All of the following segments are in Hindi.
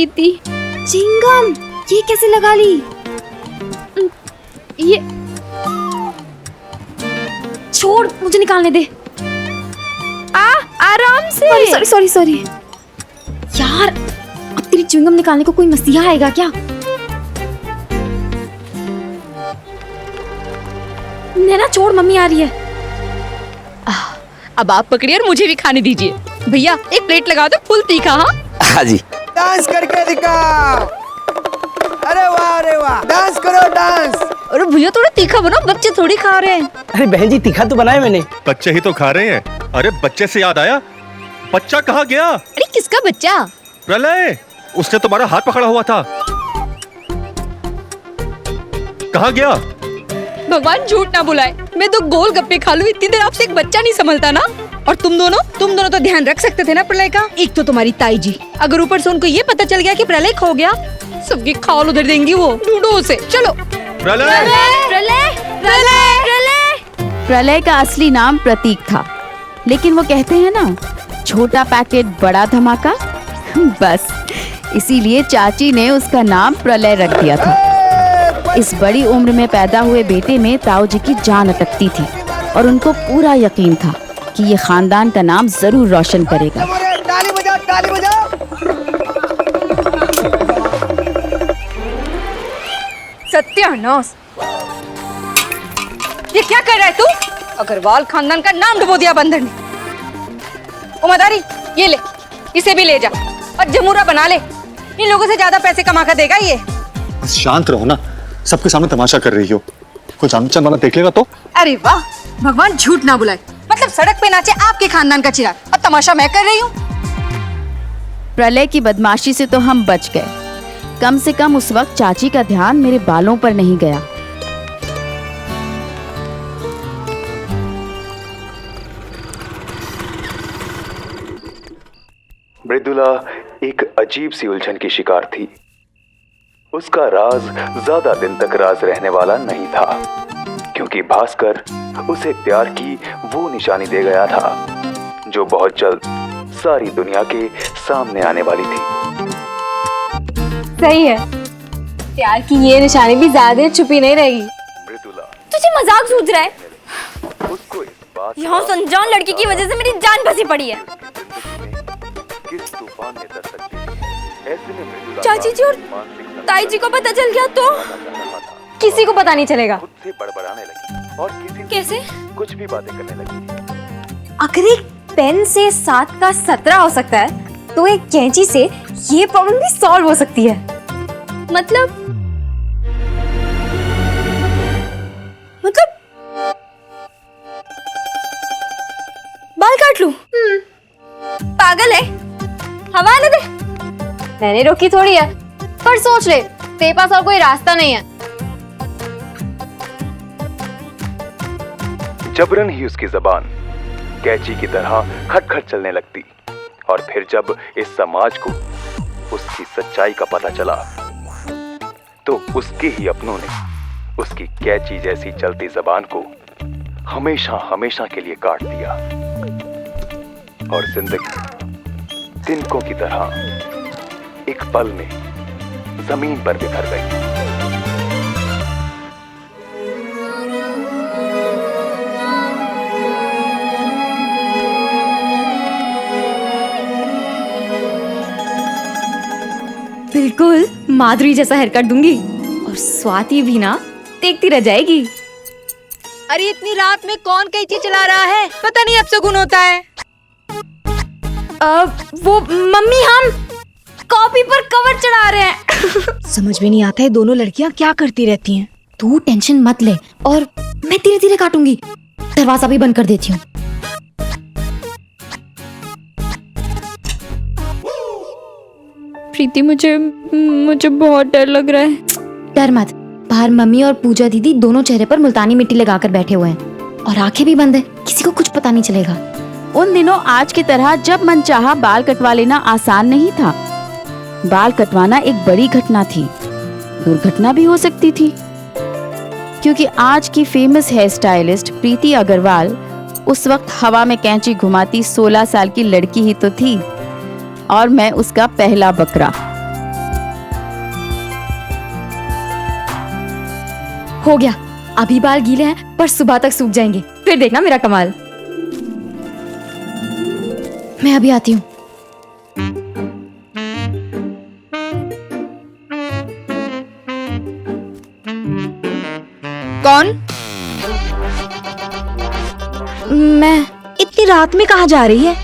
प्रीति। चिंगम ये कैसे लगा ली? ये छोड़, मुझे निकालने दे। आराम से। सॉरी यार, अब तेरी च्युइंगम निकालने को कोई मसीहा आएगा क्या? नैना छोड़, मम्मी आ रही है। अब आप पकड़िए और मुझे भी खाने दीजिए। भैया एक प्लेट लगा दो फुल तीखा। हाँ जी। डांस करके दिखाओ। अरे वाह, डांस करो डांस। अरे भैया थोड़ा तीखा बनाओ, बच्चे थोड़ी खा रहे हैं। अरे बहन जी तीखा तो बनाया मैंने। बच्चे ही तो खा रहे हैं। अरे बच्चे से याद आया, बच्चा कहाँ गया? अरे किसका बच्चा? प्रलय, उसने तुम्हारा हाथ पकड़ा हुआ था, कहाँ गया? भगवान झूठ ना बुलाए, मैं तो गोल गप्पे खा लूं, इतनी देर आपसे एक बच्चा नहीं संभलता ना। और तुम दोनों तो ध्यान रख सकते थे ना प्रलय का। एक तो तुम्हारी ताई जी, अगर ऊपर से उनको ये पता चल गया कि प्रलय खो गया, सबकी खाल उधर देंगी वो। ढूंढो उसे, चलो। प्रलय, प्रलय का असली नाम प्रतीक था, लेकिन वो कहते हैं ना, छोटा पैकेट बड़ा धमाका। बस इसीलिए चाची ने उसका नाम प्रलय रख दिया था। इस बड़ी उम्र में पैदा हुए बेटे में ताऊ जी की जान अटकती थी और उनको पूरा यकीन था कि ये खानदान का नाम जरूर रोशन करेगा। ताली बजाओ। सत्यानाश, ये क्या कर रहा है तू? अग्रवाल खानदान का नाम डुबो दिया बंदर ने। ओ मदारी, ये ले, इसे भी ले जा और जमूरा बना ले। इन लोगों से ज्यादा पैसे कमा कर देगा ये। बस शांत रहो ना, सबके सामने तमाशा कर रही हो, कोई जान पहचान वाला देख लेगा तो। अरे वाह, भगवान झूठ ना बुलाए। मतलब सड़क पे नाचे आपके खानदान का चिराग, अब तमाशा मैं कर रही हूँ। प्रलय की बदमाशी से तो हम बच गए, कम से कम उस वक्त चाची का ध्यान मेरे बालों पर नहीं गया। मृदुला एक अजीब सी उलझन की शिकार थी। उसका राज ज्यादा दिन तक राज रहने वाला नहीं था, क्योंकि भास्कर उसे प्यार की वो निशानी दे गया था जो बहुत जल्द सारी दुनिया के सामने आने वाली थी। सही है, प्यार की ये निशानी भी ज्यादा छुपी नहीं रहेगी। मृदुला, तुझे मजाक सूझ रहा है? उसको इस बात यहाँ उस अनजान लड़की की वजह से मेरी जान फंसी पड़ी है। किस तूफान ने दस्तक दी। ऐसे में मृदुला चाची जी और ताई जी को पता चल गया तो? किसी को पता नहीं चलेगा। खुद से बड़बड़ाने लगी और किसी कैसे? कुछ भी बातें करने लगी। अगर एक पेन से 7 का 17 हो सकता है, तो एक कैंची से ये प्रॉब्लम भी सॉल्व हो सकती है। मतलब बाल काट लूं? पागल है, हवा आने दे। मैंने रोकी थोड़ी है, पर सोच ले, तेरे पास और कोई रास्ता नहीं है। जबरन ही उसकी जबान कैची की तरह खटखट चलने लगती, और फिर जब इस समाज को उसकी सच्चाई का पता चला, तो उसके ही अपनों ने उसकी कैची जैसी चलती जबान को हमेशा हमेशा के लिए काट दिया, और जिंदगी तिनकों की तरह एक पल में जमीन पर बिखर गई। बिल्कुल माधुरी जैसा हेयर कट दूंगी, और स्वाति भी ना देखती रह जाएगी। अरे इतनी रात में कौन कैंची चला रहा है? पता नहीं अब शगुन होता है। वो मम्मी, हम कॉपी पर कवर चढ़ा रहे हैं। समझ में नहीं आता है दोनों लड़कियां क्या करती रहती हैं। तू टेंशन मत ले, और मैं धीरे धीरे काटूंगी। दरवाजा भी बंद कर देती हूँ। प्रीति, मुझे बहुत डर लग रहा है। डर मत, बाहर मम्मी और पूजा दीदी दोनों चेहरे पर मुल्तानी मिट्टी लगाकर बैठे हुए हैं, और आंखें भी बंद है, किसी को कुछ पता नहीं चलेगा। उन दिनों आज की तरह जब मन चाहा बाल कटवा लेना आसान नहीं था। बाल कटवाना एक बड़ी घटना थी, दुर्घटना भी हो सकती थी, क्योंकि आज की फेमस हेयर स्टाइलिस्ट प्रीति अग्रवाल उस वक्त हवा में कैंची घुमाती 16 साल की लड़की ही तो थी, और मैं उसका पहला बकरा। हो गया, अभी बाल गीले हैं पर सुबह तक सूख जाएंगे, फिर देखना मेरा कमाल। मैं अभी आती हूँ। कौन? मैं इतनी रात में कहाँ जा रही है?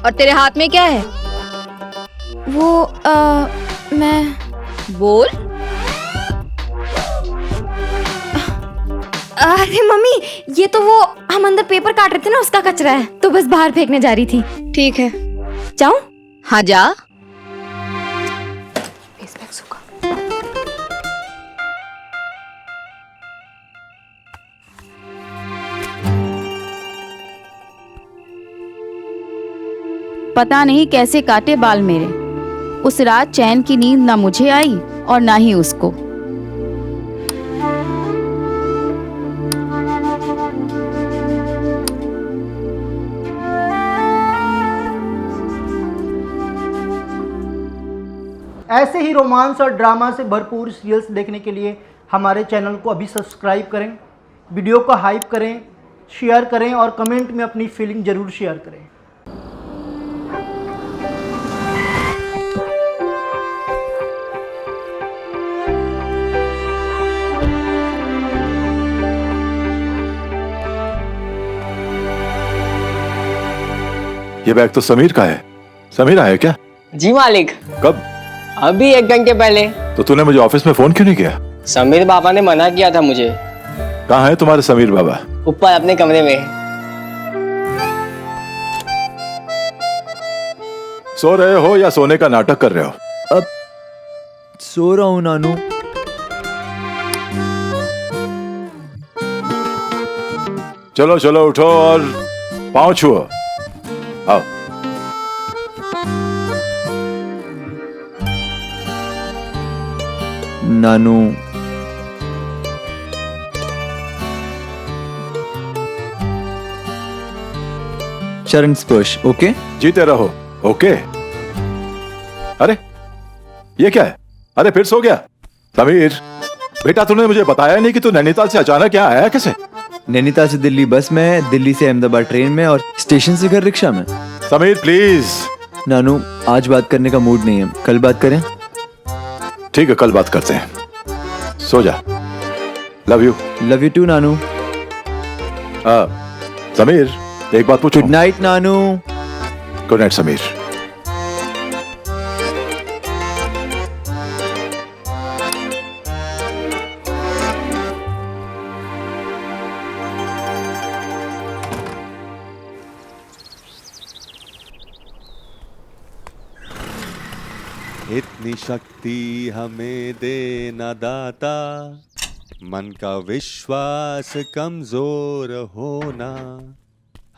और तेरे हाथ में क्या है? वो मैं बोल। अरे मम्मी, ये तो वो हम अंदर पेपर काट रहे थे ना, उसका कचरा है, तो बस बाहर फेंकने जा रही थी। ठीक है, जाऊं? हाँ जा। पता नहीं कैसे काटे बाल मेरे। उस रात चैन की नींद ना मुझे आई और ना ही उसको। ऐसे ही रोमांस और ड्रामा से भरपूर सीरियल्स देखने के लिए हमारे चैनल को अभी सब्सक्राइब करें, वीडियो को हाइप करें, शेयर करें और कमेंट में अपनी फीलिंग ज़रूर शेयर करें। ये बैग तो समीर का है। समीर आया क्या? जी मालिक, कब? अभी 1 घंटे पहले। तो तूने मुझे ऑफिस में फोन क्यों नहीं किया? समीर बाबा ने मना किया था मुझे। कहाँ है तुम्हारे समीर बाबा? ऊपर अपने कमरे में। सो रहे हो या सोने का नाटक कर रहे हो? अब सो रहा हूँ नानू। चलो चलो उठो और पाँव छुओ। आओ। नानू, चरण स्पर्श। ओके, जीते रहो। ओके। अरे ये क्या है? अरे फिर सो गया? समीर बेटा, तूने मुझे बताया नहीं कि तू नैनीताल से अचानक यहाँ आया कैसे? नैनीताल से दिल्ली बस में, दिल्ली से अहमदाबाद ट्रेन में और स्टेशन से घर रिक्शा में। समीर प्लीज। नानू, आज बात करने का मूड नहीं है, कल बात करें? ठीक है, कल बात करते हैं। सो जा। Love you. Love you too Nanu. Sameer एक बात पूछूं? Good night Nanu. Good night Sameer. इतनी शक्ति हमें देना दाता, मन का विश्वास कमजोर होना,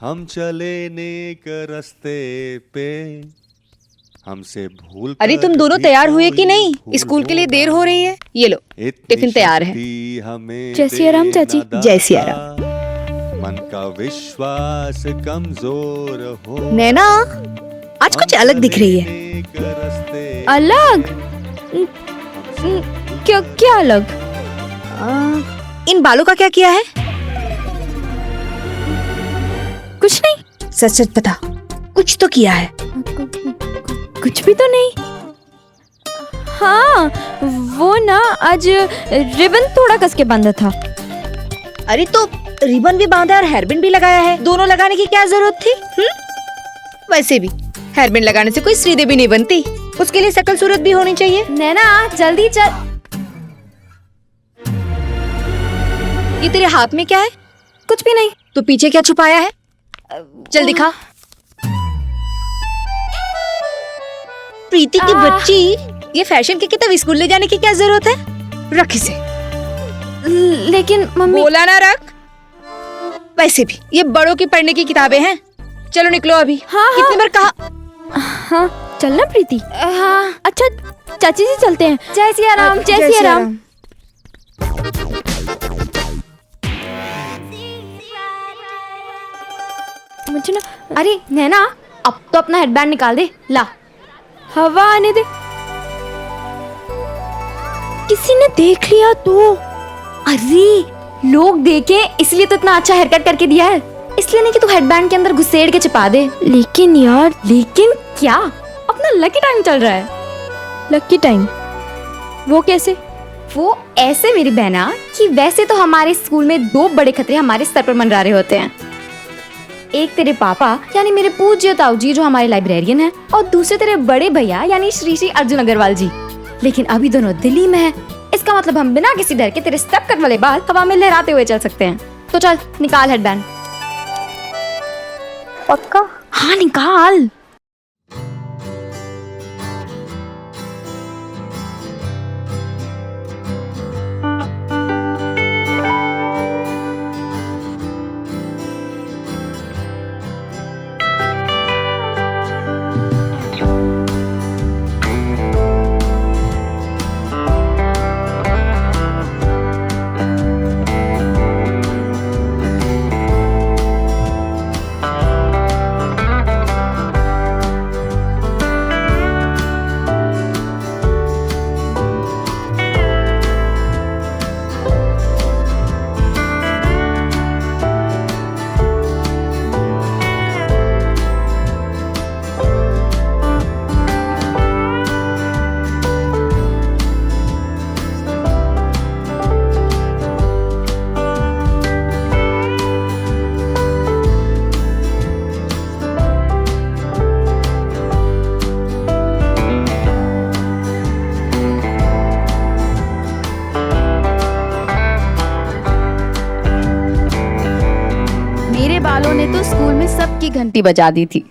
हम चले नेक रास्ते पे, हमसे भूल। अरे तुम दोनों तैयार हुए कि नहीं? स्कूल के लिए देर हो रही है। ये लो, टिफिन तैयार है। जय सिया राम चाची। जय सिया राम। मन का विश्वास कमजोर हो। नैना आज कुछ अलग दिख रही है। अलग? क्या क्या अलग? इन बालों का क्या किया है? कुछ नहीं। सच सच बता, कुछ तो किया है। कुछ भी तो नहीं। हाँ, वो ना आज रिबन थोड़ा कस के बांधा था। अरे तो रिबन भी बांधा और हेयरबैंड भी लगाया है, दोनों लगाने की क्या जरूरत थी? वैसे भी हेयरबैंड लगाने से कोई श्रीदेवी नहीं बनती, उसके लिए शकल सूरत भी होनी चाहिए। नैना जल्दी चल। ये तेरे हाथ में क्या है? कुछ भी नहीं। तो पीछे क्या छुपाया है? चल दिखा। प्रीति की बच्ची, ये फैशन के किताब स्कूल ले जाने की क्या जरूरत है? रख इसे। लेकिन मम्मी। बोला ना रख। वैसे भी ये बड़ों की पढ़ने की किताबें हैं। चलो निकलो अभी। हाँ, कितनी बार कहा? हाँ चलना प्रीति। हाँ अच्छा चाची जी चलते हैं। जय सिया राम। जय सिया राम। मुझे ना, अरे नैना अब तो अपना हेडबैंड निकाल दे। ला, हवा आने दे। किसी ने देख लिया तो अरे लोग देखे इसलिए तो इतना अच्छा हेयर कट करके दिया है, इसलिए नहीं कि तू हेडबैंड के अंदर घुसेड़ के छिपा दे। लेकिन यार, लेकिन क्या, अपना लकी टाइम चल रहा है। Lucky time? वो कैसे? वो ऐसे मेरी बहना कि वैसे तो हमारे स्कूल में 2 बड़े खतरे हमारे सर पर मंडरा रहे होते हैं। एक तेरे पापा यानी मेरे पूज्य ताऊ जी जो हमारे लाइब्रेरियन हैं, और दूसरे तेरे बड़े भैया यानी श्री श्री अर्जुन अग्रवाल जी। लेकिन अभी दोनों दिल्ली में हैं, इसका मतलब हम बिना किसी डर के तेरे स्टेप कट वाले बाल हवा में लहराते हुए चल सकते हैं। तो चल निकाल हेडबैंड। पक्का? हाँ निकाल। मेरे बालों ने तो स्कूल में सबकी घंटी बजा दी थी।